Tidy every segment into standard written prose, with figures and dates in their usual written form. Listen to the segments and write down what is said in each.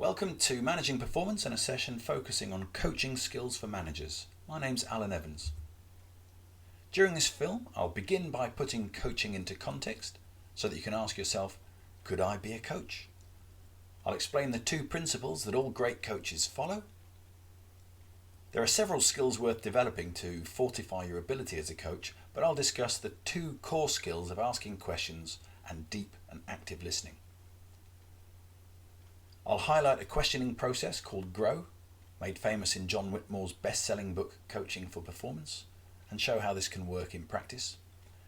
Welcome to Managing Performance and a session focusing on coaching skills for managers. My name's Alan Evans. During this film, I'll begin by putting coaching into context so that you can ask yourself, could I be a coach? I'll explain the two principles that all great coaches follow. There are several skills worth developing to fortify your ability as a coach, but I'll discuss the two core skills of asking questions and deep and active listening. I'll highlight a questioning process called ToGROW, made famous in John Whitmore's best-selling book Coaching for Performance, and show how this can work in practice.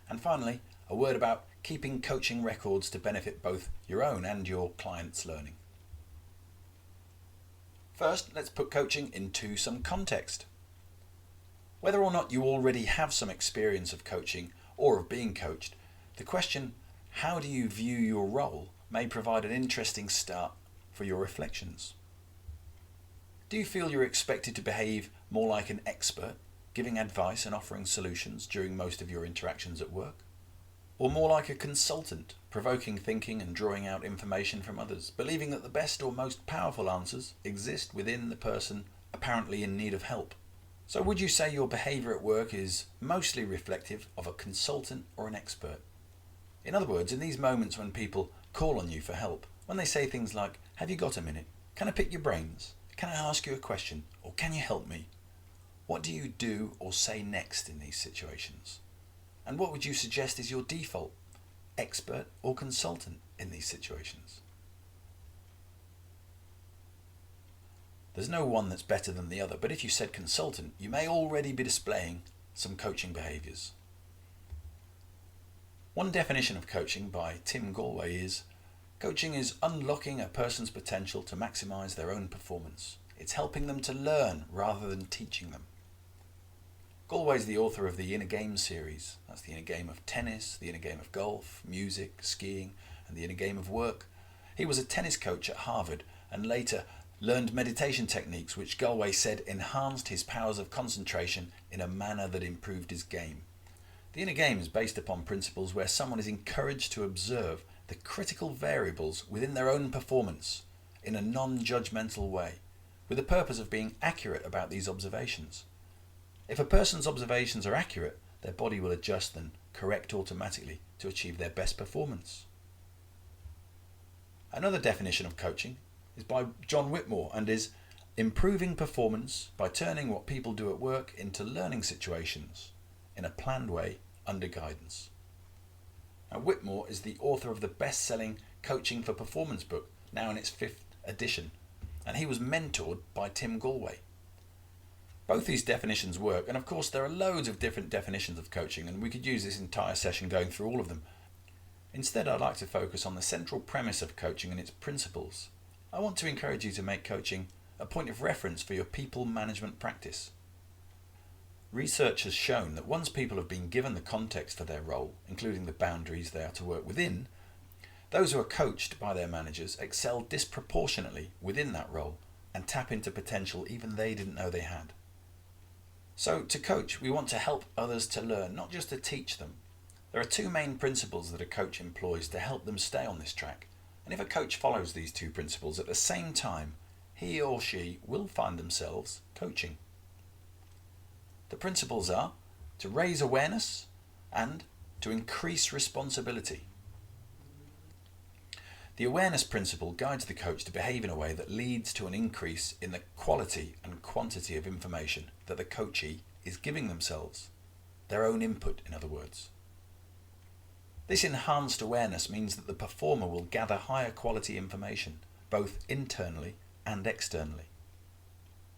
And finally, a word about keeping coaching records to benefit both your own and your clients' learning. First, let's put coaching into some context. Whether or not you already have some experience of coaching or of being coached, the question, how do you view your role, may provide an interesting start for your reflections. Do you feel you're expected to behave more like an expert, giving advice and offering solutions during most of your interactions at work? Or more like a consultant, provoking thinking and drawing out information from others, believing that the best or most powerful answers exist within the person apparently in need of help? So would you say your behavior at work is mostly reflective of a consultant or an expert? In other words, in these moments when people call on you for help, when they say things like, have you got a minute? Can I pick your brains? Can I ask you a question? Or can you help me? What do you do or say next in these situations? And what would you suggest is your default, expert or consultant in these situations? There's no one that's better than the other, but if you said consultant, you may already be displaying some coaching behaviours. One definition of coaching by Tim Galway is, coaching is unlocking a person's potential to maximise their own performance. It's helping them to learn rather than teaching them. Galway is the author of the Inner Game series. That's the inner game of tennis, the inner game of golf, music, skiing, and the inner game of work. He was a tennis coach at Harvard and later learned meditation techniques which Galway said enhanced his powers of concentration in a manner that improved his game. The inner game is based upon principles where someone is encouraged to observe the critical variables within their own performance in a non-judgmental way, with the purpose of being accurate about these observations. If a person's observations are accurate, their body will adjust and correct automatically to achieve their best performance. Another definition of coaching is by John Whitmore and is improving performance by turning what people do at work into learning situations in a planned way under guidance. Now, Whitmore is the author of the best-selling Coaching for Performance book, now in its 5th edition, and he was mentored by Tim Galway. Both these definitions work, and of course there are loads of different definitions of coaching, and we could use this entire session going through all of them. Instead, I'd like to focus on the central premise of coaching and its principles. I want to encourage you to make coaching a point of reference for your people management practice. Research has shown that once people have been given the context for their role, including the boundaries they are to work within, those who are coached by their managers excel disproportionately within that role and tap into potential even they didn't know they had. So to coach, we want to help others to learn, not just to teach them. There are two main principles that a coach employs to help them stay on this track, and if a coach follows these two principles at the same time, he or she will find themselves coaching. The principles are to raise awareness and to increase responsibility. The awareness principle guides the coach to behave in a way that leads to an increase in the quality and quantity of information that the coachee is giving themselves, their own input, in other words. This enhanced awareness means that the performer will gather higher quality information, both internally and externally.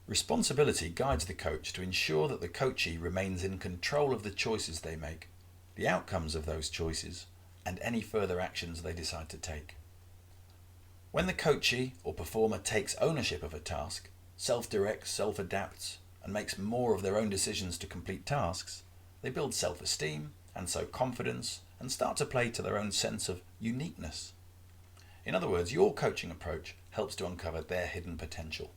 Responsibility guides the coach to ensure that the coachee remains in control of the choices they make, the outcomes of those choices, and any further actions they decide to take. When the coachee or performer takes ownership of a task, self-directs, self-adapts, and makes more of their own decisions to complete tasks, they build self-esteem and so confidence and start to play to their own sense of uniqueness. In other words, your coaching approach helps to uncover their hidden potential.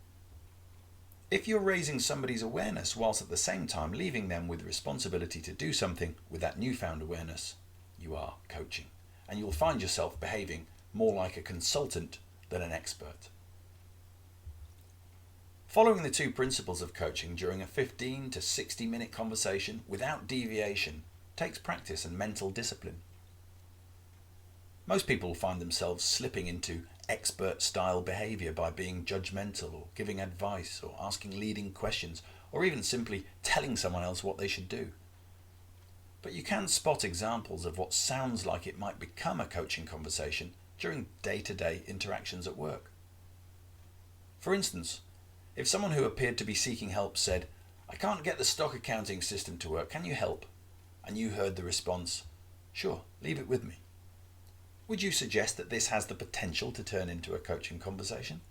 If you're raising somebody's awareness whilst at the same time leaving them with responsibility to do something with that newfound awareness, you are coaching, and you'll find yourself behaving more like a consultant than an expert. Following the two principles of coaching during a 15 to 60 minute conversation without deviation takes practice and mental discipline. Most people find themselves slipping into expert style behaviour by being judgmental or giving advice or asking leading questions or even simply telling someone else what they should do. But you can spot examples of what sounds like it might become a coaching conversation during day-to-day interactions at work. For instance, if someone who appeared to be seeking help said, "I can't get the stock accounting system to work, can you help?" and you heard the response, "Sure, leave it with me." Would you suggest that this has the potential to turn into a coaching conversation?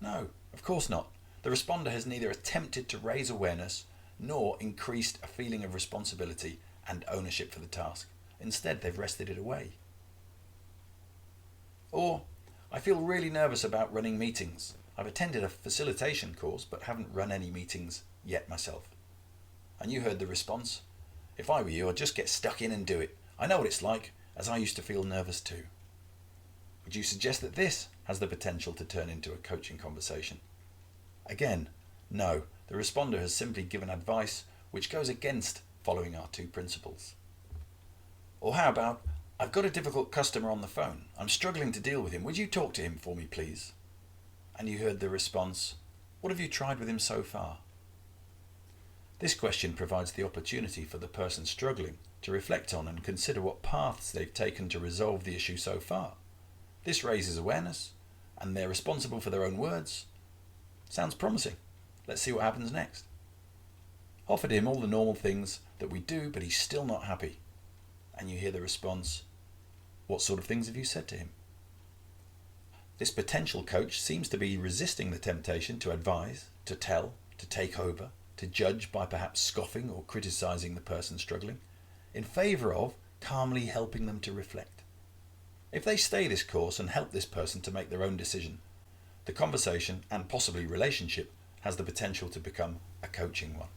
No, of course not. The responder has neither attempted to raise awareness nor increased a feeling of responsibility and ownership for the task. Instead, they've wrested it away. Or, "I feel really nervous about running meetings. I've attended a facilitation course but haven't run any meetings yet myself." And you heard the response, "If I were you, I'd just get stuck in and do it. I know what it's like, as I used to feel nervous too." Would you suggest that this has the potential to turn into a coaching conversation? Again, no. The responder has simply given advice which goes against following our two principles. Or how about, "I've got a difficult customer on the phone. I'm struggling to deal with him. Would you talk to him for me, please?" And you heard the response, "What have you tried with him so far?" This question provides the opportunity for the person struggling to reflect on and consider what paths they've taken to resolve the issue so far. This raises awareness, and they're responsible for their own words. Sounds promising. Let's see what happens next. Offered him all the normal things that we do, but he's still not happy. And you hear the response, "What sort of things have you said to him?" This potential coach seems to be resisting the temptation to advise, to tell, to take over, to judge by perhaps scoffing or criticizing the person struggling, in favor of calmly helping them to reflect. If they stay this course and help this person to make their own decision, the conversation and possibly relationship has the potential to become a coaching one.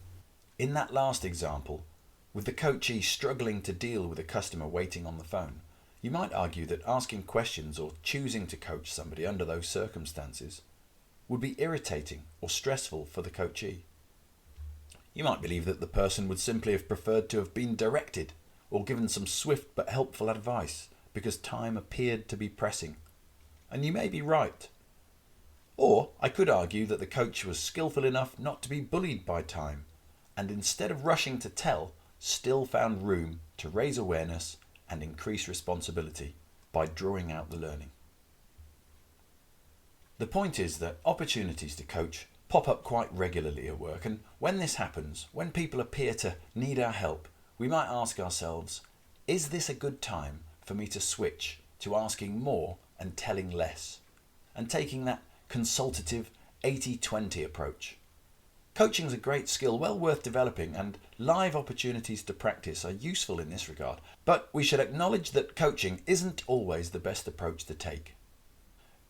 In that last example, with the coachee struggling to deal with a customer waiting on the phone, you might argue that asking questions or choosing to coach somebody under those circumstances would be irritating or stressful for the coachee. You might believe that the person would simply have preferred to have been directed or given some swift but helpful advice because time appeared to be pressing. And you may be right. Or I could argue that the coach was skillful enough not to be bullied by time, and instead of rushing to tell, still found room to raise awareness and increase responsibility by drawing out the learning. The point is that opportunities to coach pop up quite regularly at work, and when this happens, when people appear to need our help, we might ask ourselves, is this a good time for me to switch to asking more and telling less, and taking that consultative 80-20 approach? Coaching is a great skill, well worth developing, and live opportunities to practice are useful in this regard, but we should acknowledge that coaching isn't always the best approach to take.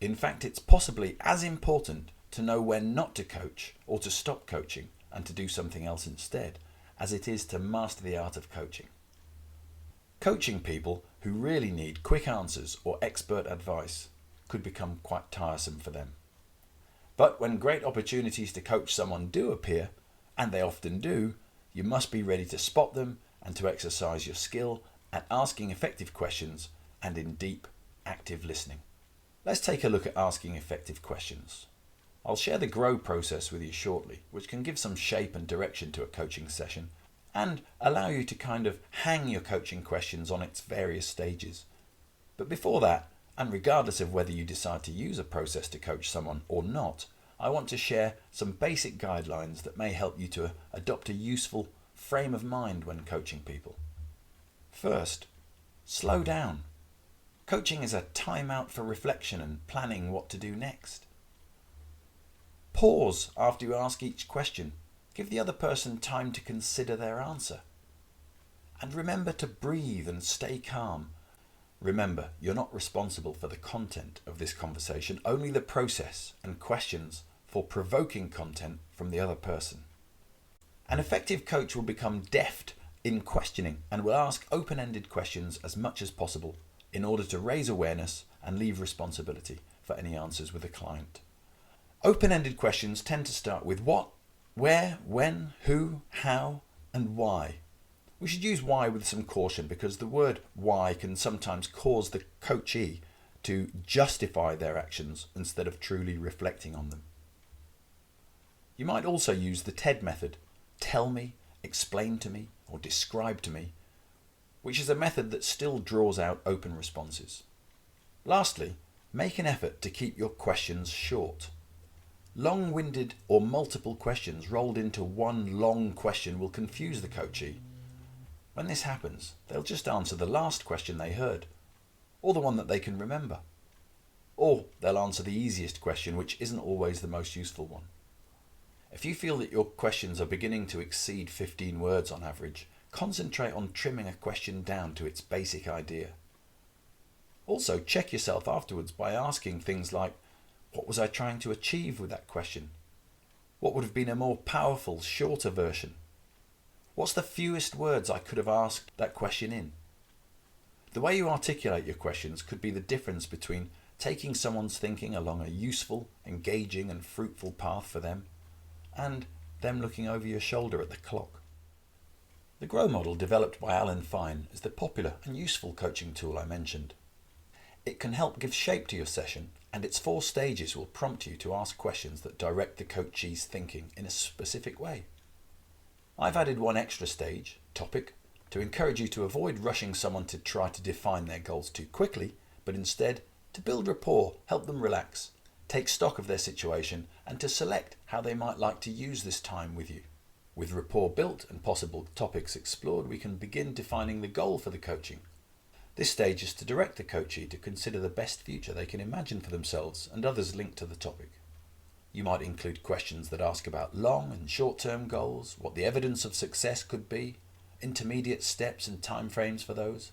In fact, it's possibly as important to know when not to coach or to stop coaching and to do something else instead, as it is to master the art of coaching. Coaching people who really need quick answers or expert advice could become quite tiresome for them. But when great opportunities to coach someone do appear, and they often do, you must be ready to spot them and to exercise your skill at asking effective questions and in deep, active listening. Let's take a look at asking effective questions. I'll share the GROW process with you shortly, which can give some shape and direction to a coaching session and allow you to kind of hang your coaching questions on its various stages. But before that, and regardless of whether you decide to use a process to coach someone or not, I want to share some basic guidelines that may help you to adopt a useful frame of mind when coaching people. First, slow down. Coaching is a time out for reflection and planning what to do next. Pause after you ask each question. Give the other person time to consider their answer. And remember to breathe and stay calm. Remember, you're not responsible for the content of this conversation, only the process and questions for provoking content from the other person. An effective coach will become deft in questioning and will ask open-ended questions as much as possible in order to raise awareness and leave responsibility for any answers with the client. Open-ended questions tend to start with what, where, when, who, how, and why. We should use why with some caution because the word why can sometimes cause the coachee to justify their actions instead of truly reflecting on them. You might also use the TED method, tell me, explain to me, or describe to me, which is a method that still draws out open responses. Lastly, make an effort to keep your questions short. Long-winded or multiple questions rolled into one long question will confuse the coachee. When this happens, they'll just answer the last question they heard, or the one that they can remember. Or they'll answer the easiest question, which isn't always the most useful one. If you feel that your questions are beginning to exceed 15 words on average, concentrate on trimming a question down to its basic idea. Also, check yourself afterwards by asking things like, what was I trying to achieve with that question? What would have been a more powerful, shorter version? What's the fewest words I could have asked that question in? The way you articulate your questions could be the difference between taking someone's thinking along a useful, engaging and fruitful path for them, and them looking over your shoulder at the clock. The GROW model developed by Alan Fine is the popular and useful coaching tool I mentioned. It can help give shape to your session, and its 4 stages will prompt you to ask questions that direct the coachee's thinking in a specific way. I've added one extra stage, topic, to encourage you to avoid rushing someone to try to define their goals too quickly, but instead to build rapport, help them relax, take stock of their situation, and to select how they might like to use this time with you. With rapport built and possible topics explored, we can begin defining the goal for the coaching. This stage is to direct the coachee to consider the best future they can imagine for themselves and others linked to the topic. You might include questions that ask about long and short-term goals, what the evidence of success could be, intermediate steps and timeframes for those.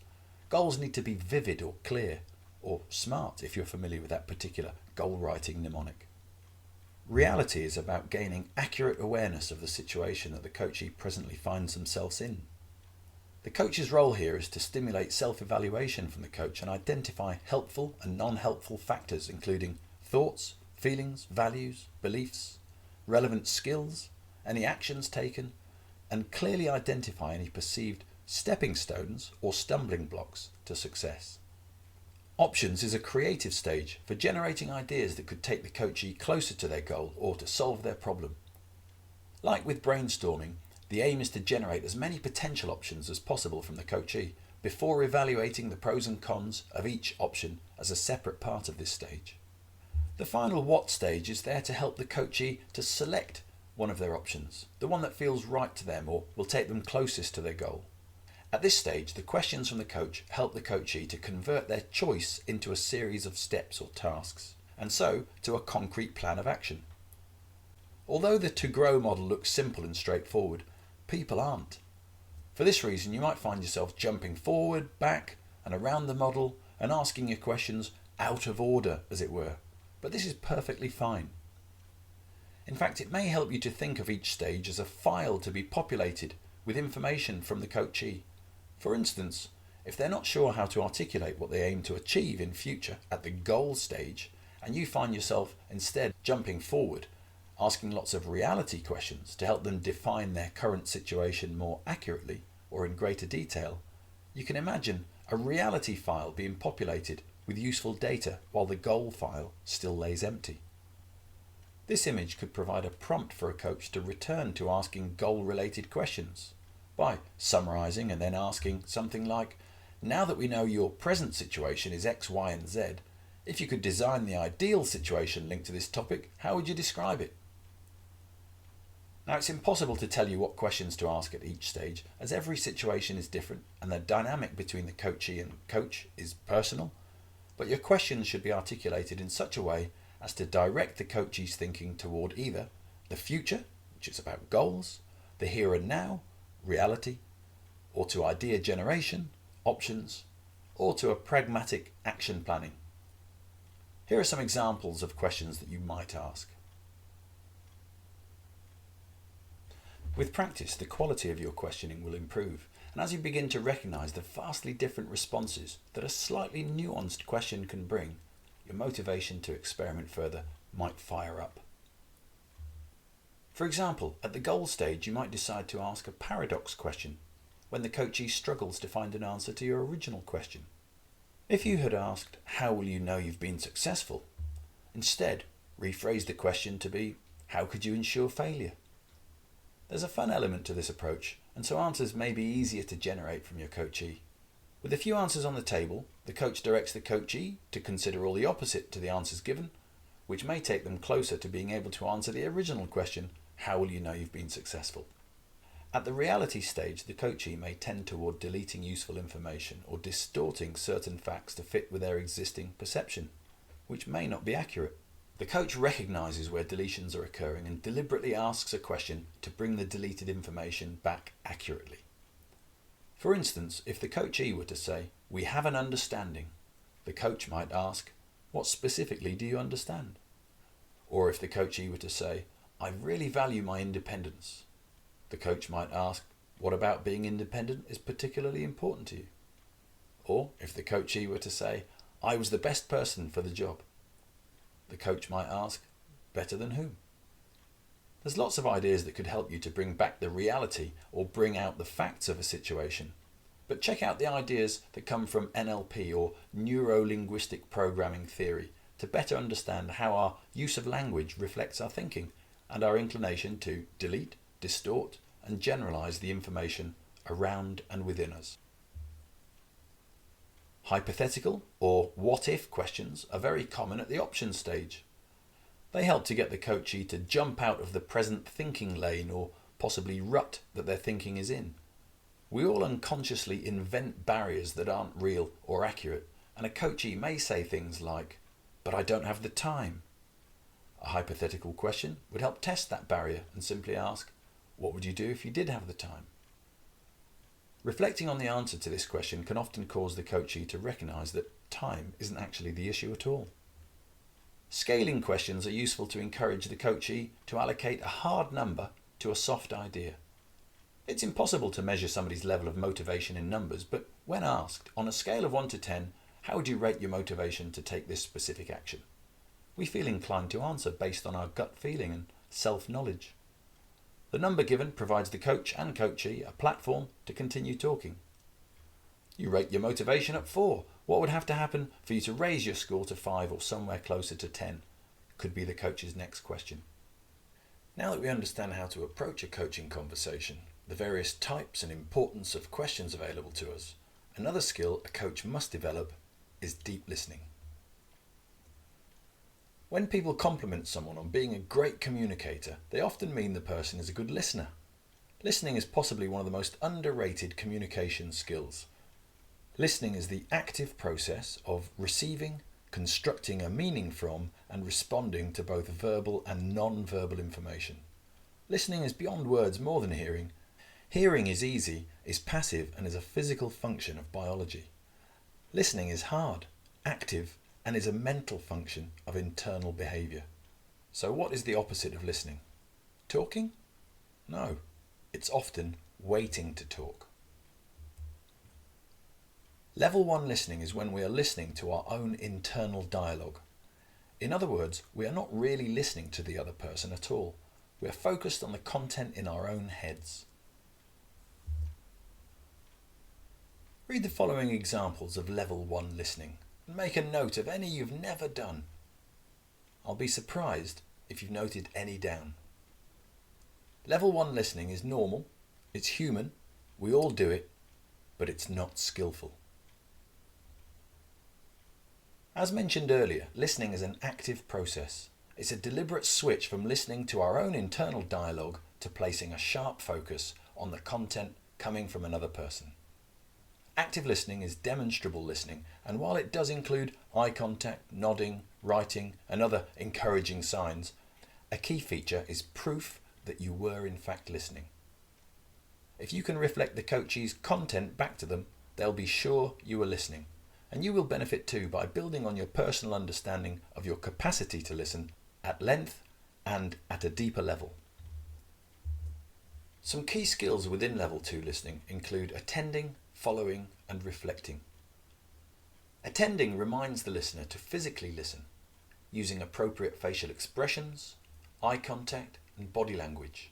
Goals need to be vivid or clear, or SMART if you're familiar with that particular goal-writing mnemonic. Reality is about gaining accurate awareness of the situation that the coachee presently finds themselves in. The coach's role here is to stimulate self-evaluation from the coach and identify helpful and non-helpful factors including thoughts, feelings, values, beliefs, relevant skills, any actions taken, and clearly identify any perceived stepping stones or stumbling blocks to success. Options is a creative stage for generating ideas that could take the coachee closer to their goal or to solve their problem. Like with brainstorming, the aim is to generate as many potential options as possible from the coachee before evaluating the pros and cons of each option as a separate part of this stage. The final what stage is there to help the coachee to select one of their options, the one that feels right to them or will take them closest to their goal. At this stage, the questions from the coach help the coachee to convert their choice into a series of steps or tasks, and so to a concrete plan of action. Although the ToGROW model looks simple and straightforward, people aren't. For this reason, you might find yourself jumping forward, back, and around the model and asking your questions out of order, as it were. But this is perfectly fine. In fact, it may help you to think of each stage as a file to be populated with information from the coachee. For instance, if they're not sure how to articulate what they aim to achieve in future at the goal stage, and you find yourself instead jumping forward, asking lots of reality questions to help them define their current situation more accurately or in greater detail, you can imagine a reality file being populated with useful data while the goal file still lays empty. This image could provide a prompt for a coach to return to asking goal-related questions by summarizing and then asking something like, now that we know your present situation is X, Y, and Z, if you could design the ideal situation linked to this topic, how would you describe it? Now, it's impossible to tell you what questions to ask at each stage, as every situation is different and the dynamic between the coachee and coach is personal, but your questions should be articulated in such a way as to direct the coachee's thinking toward either the future, which is about goals, the here and now, reality, or to idea generation, options, or to a pragmatic action planning. Here are some examples of questions that you might ask. With practice, the quality of your questioning will improve, and as you begin to recognize the vastly different responses that a slightly nuanced question can bring, your motivation to experiment further might fire up. For example, at the goal stage you might decide to ask a paradox question when the coachee struggles to find an answer to your original question. If you had asked, "How will you know you've been successful?" instead, rephrase the question to be, "How could you ensure failure?" There's a fun element to this approach, and so answers may be easier to generate from your coachee. With a few answers on the table, the coach directs the coachee to consider all the opposite to the answers given, which may take them closer to being able to answer the original question, "How will you know you've been successful?" At the reality stage, the coachee may tend toward deleting useful information or distorting certain facts to fit with their existing perception, which may not be accurate. The coach recognizes where deletions are occurring and deliberately asks a question to bring the deleted information back accurately. For instance, if the coachee were to say, "We have an understanding," the coach might ask, "What specifically do you understand?" Or if the coachee were to say, "I really value my independence," the coach might ask, "What about being independent is particularly important to you?" Or if the coachee were to say, "I was the best person for the job," the coach might ask, "Better than whom?" There's lots of ideas that could help you to bring back the reality or bring out the facts of a situation. But check out the ideas that come from NLP or neuro-linguistic programming theory to better understand how our use of language reflects our thinking and our inclination to delete, distort, and generalize the information around and within us. Hypothetical or what-if questions are very common at the options stage. They help to get the coachee to jump out of the present thinking lane or possibly rut that their thinking is in. We all unconsciously invent barriers that aren't real or accurate, and a coachee may say things like, "But I don't have the time." A hypothetical question would help test that barrier and simply ask, "What would you do if you did have the time?" Reflecting on the answer to this question can often cause the coachee to recognize that time isn't actually the issue at all. Scaling questions are useful to encourage the coachee to allocate a hard number to a soft idea. It's impossible to measure somebody's level of motivation in numbers, but when asked, on a scale of 1 to 10, how would you rate your motivation to take this specific action? We feel inclined to answer based on our gut feeling and self-knowledge. The number given provides the coach and coachee a platform to continue talking. You rate your motivation at 4. What would have to happen for you to raise your score to 5 or somewhere closer to 10? Could be the coach's next question. Now that we understand how to approach a coaching conversation, the various types and importance of questions available to us, another skill a coach must develop is deep listening. When people compliment someone on being a great communicator, they often mean the person is a good listener. Listening is possibly one of the most underrated communication skills. Listening is the active process of receiving, constructing a meaning from, and responding to both verbal and non-verbal information. Listening is beyond words more than hearing. Hearing is easy, is passive, and is a physical function of biology. Listening is hard, active, and is a mental function of internal behaviour. So what is the opposite of listening? Talking? No, it's often waiting to talk. Level 1 listening is when we are listening to our own internal dialogue. In other words, we are not really listening to the other person at all. We are focused on the content in our own heads. Read the following examples of Level 1 listening and make a note of any you've never done. I'll be surprised if you've noted any down. Level 1 listening is normal, it's human, we all do it, but it's not skillful. As mentioned earlier, listening is an active process. It's a deliberate switch from listening to our own internal dialogue to placing a sharp focus on the content coming from another person. Active listening is demonstrable listening, and while it does include eye contact, nodding, writing, and other encouraging signs, a key feature is proof that you were in fact listening. If you can reflect the coachee's content back to them, they'll be sure you were listening, and you will benefit too by building on your personal understanding of your capacity to listen at length and at a deeper level. Some key skills within Level 2 listening include attending, following, and reflecting. Attending reminds the listener to physically listen, using appropriate facial expressions, eye contact, and body language.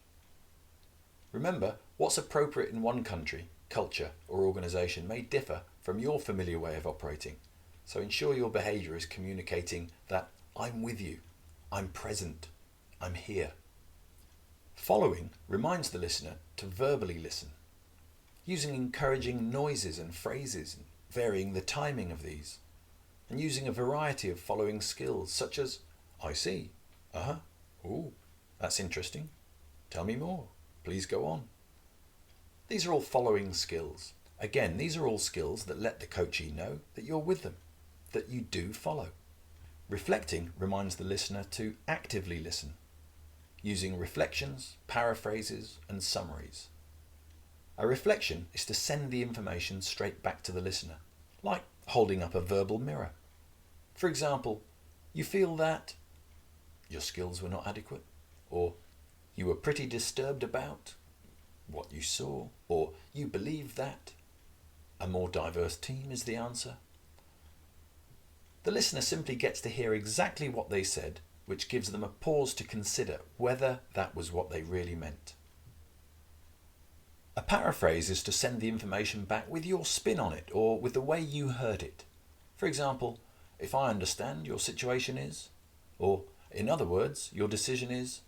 Remember, what's appropriate in one country, culture, or organisation may differ from your familiar way of operating, so ensure your behaviour is communicating that I'm with you, I'm present, I'm here. Following reminds the listener to verbally listen, using encouraging noises and phrases, and varying the timing of these, and using a variety of following skills such as, I see, ooh, that's interesting, tell me more, please go on. These are all following skills. Again, these are all skills that let the coachee know that you're with them, that you do follow. Reflecting reminds the listener to actively listen, using reflections, paraphrases, and summaries. A reflection is to send the information straight back to the listener, like holding up a verbal mirror. For example, you feel that your skills were not adequate, or you were pretty disturbed about what you saw, or you believe that a more diverse team is the answer. The listener simply gets to hear exactly what they said, which gives them a pause to consider whether that was what they really meant. A paraphrase is to send the information back with your spin on it, or with the way you heard it. For example, if I understand your situation is, or in other words, your decision is,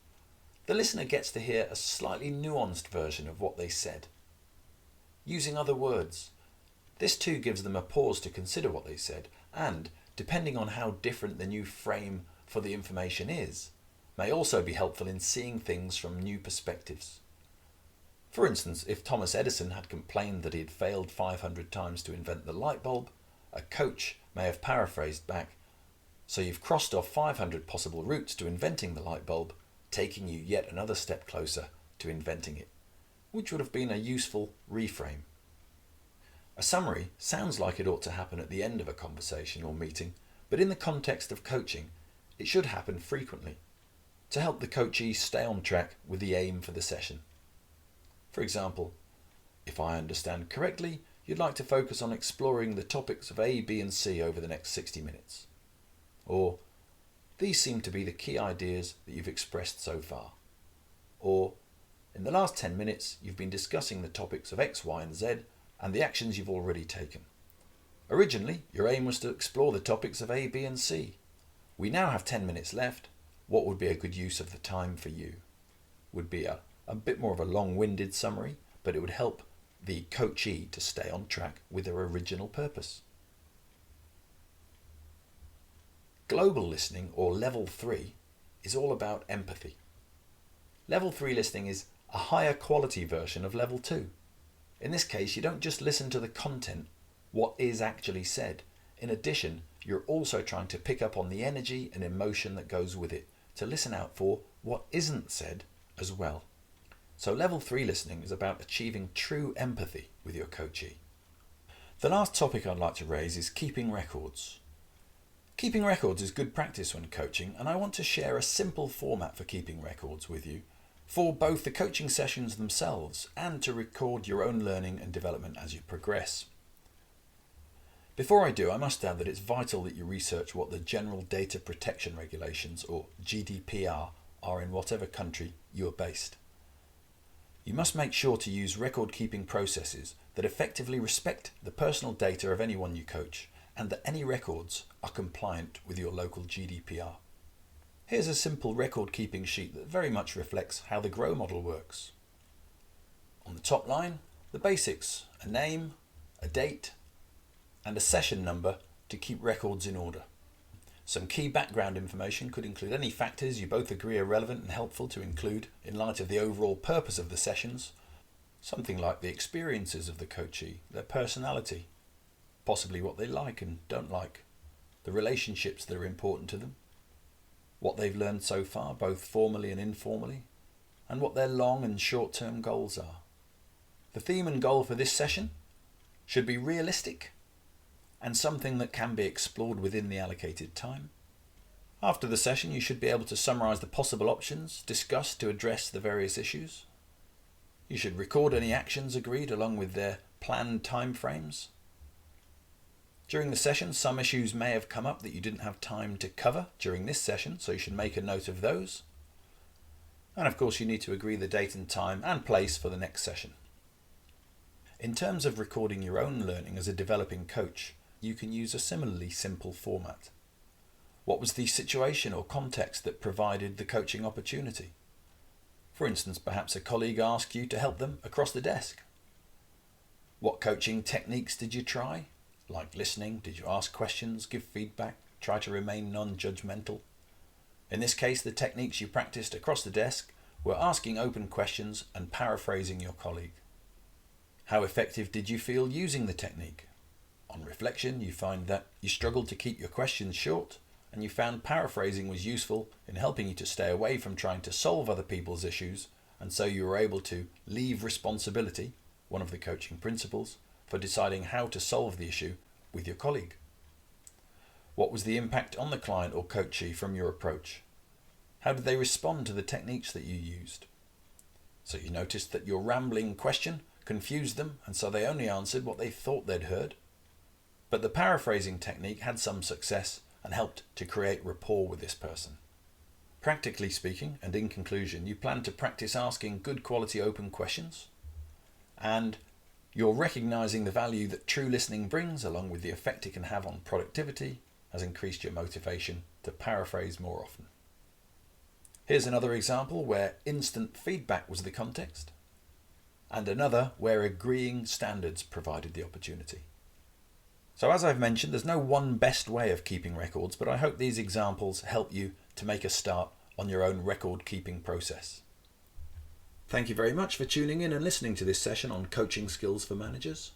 the listener gets to hear a slightly nuanced version of what they said. Using other words, this too gives them a pause to consider what they said, and, depending on how different the new frame for the information is, may also be helpful in seeing things from new perspectives. For instance, if Thomas Edison had complained that he had failed 500 times to invent the light bulb, a coach may have paraphrased back, so you've crossed off 500 possible routes to inventing the light bulb, taking you yet another step closer to inventing it, which would have been a useful reframe. A summary sounds like it ought to happen at the end of a conversation or meeting, but in the context of coaching, it should happen frequently to help the coachee stay on track with the aim for the session. For example, if I understand correctly, you'd like to focus on exploring the topics of A, B and C over the next 60 minutes. Or, these seem to be the key ideas that you've expressed so far. Or, in the last 10 minutes, you've been discussing the topics of X, Y and Z and the actions you've already taken. Originally, your aim was to explore the topics of A, B and C. We now have 10 minutes left. What would be a good use of the time for you? Would be a bit more of a long-winded summary, but it would help the coachee to stay on track with their original purpose. Global listening, or level 3, is all about empathy. Level 3 listening is a higher quality version of level 2. In this case, you don't just listen to the content, what is actually said. In addition, you're also trying to pick up on the energy and emotion that goes with it, to listen out for what isn't said as well. So level 3 listening is about achieving true empathy with your coachee. The last topic I'd like to raise is keeping records. Keeping records is good practice when coaching, and I want to share a simple format for keeping records with you for both the coaching sessions themselves and to record your own learning and development as you progress. Before I do, I must add that it's vital that you research what the General Data Protection Regulations, or GDPR, are in whatever country you are based. You must make sure to use record-keeping processes that effectively respect the personal data of anyone you coach, and that any records are compliant with your local GDPR. Here's a simple record-keeping sheet that very much reflects how the GROW model works. On the top line, the basics: a name, a date, and a session number to keep records in order. Some key background information could include any factors you both agree are relevant and helpful to include in light of the overall purpose of the sessions, something like the experiences of the coachee, their personality, possibly what they like and don't like, the relationships that are important to them, what they've learned so far, both formally and informally, and what their long and short-term goals are. The theme and goal for this session should be realistic and something that can be explored within the allocated time. After the session, you should be able to summarise the possible options discussed to address the various issues. You should record any actions agreed along with their planned timeframes. During the session, some issues may have come up that you didn't have time to cover during this session, so you should make a note of those. And of course you need to agree the date and time and place for the next session. In terms of recording your own learning as a developing coach, you can use a similarly simple format. What was the situation or context that provided the coaching opportunity? For instance, perhaps a colleague asked you to help them across the desk. What coaching techniques did you try? Like listening, did you ask questions, give feedback, try to remain non-judgmental? In this case, the techniques you practiced across the desk were asking open questions and paraphrasing your colleague. How effective did you feel using the technique? On reflection, you find that you struggled to keep your questions short, and you found paraphrasing was useful in helping you to stay away from trying to solve other people's issues, and so you were able to leave responsibility, one of the coaching principles, for deciding how to solve the issue with your colleague. What was the impact on the client or coachee from your approach? How did they respond to the techniques that you used? So you noticed that your rambling question confused them, and so they only answered what they thought they'd heard. But the paraphrasing technique had some success and helped to create rapport with this person. Practically speaking, and in conclusion, you plan to practice asking good quality open questions, and you're recognizing the value that true listening brings, along with the effect it can have on productivity, has increased your motivation to paraphrase more often. Here's another example where instant feedback was the context, and another where agreeing standards provided the opportunity. So as I've mentioned, there's no one best way of keeping records, but I hope these examples help you to make a start on your own record keeping process. Thank you very much for tuning in and listening to this session on coaching skills for managers.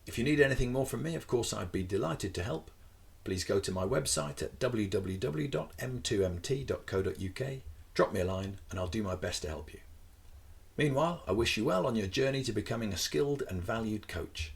If you need anything more from me, of course, I'd be delighted to help. Please go to my website at www.m2mt.co.uk, drop me a line, and I'll do my best to help you. Meanwhile, I wish you well on your journey to becoming a skilled and valued coach.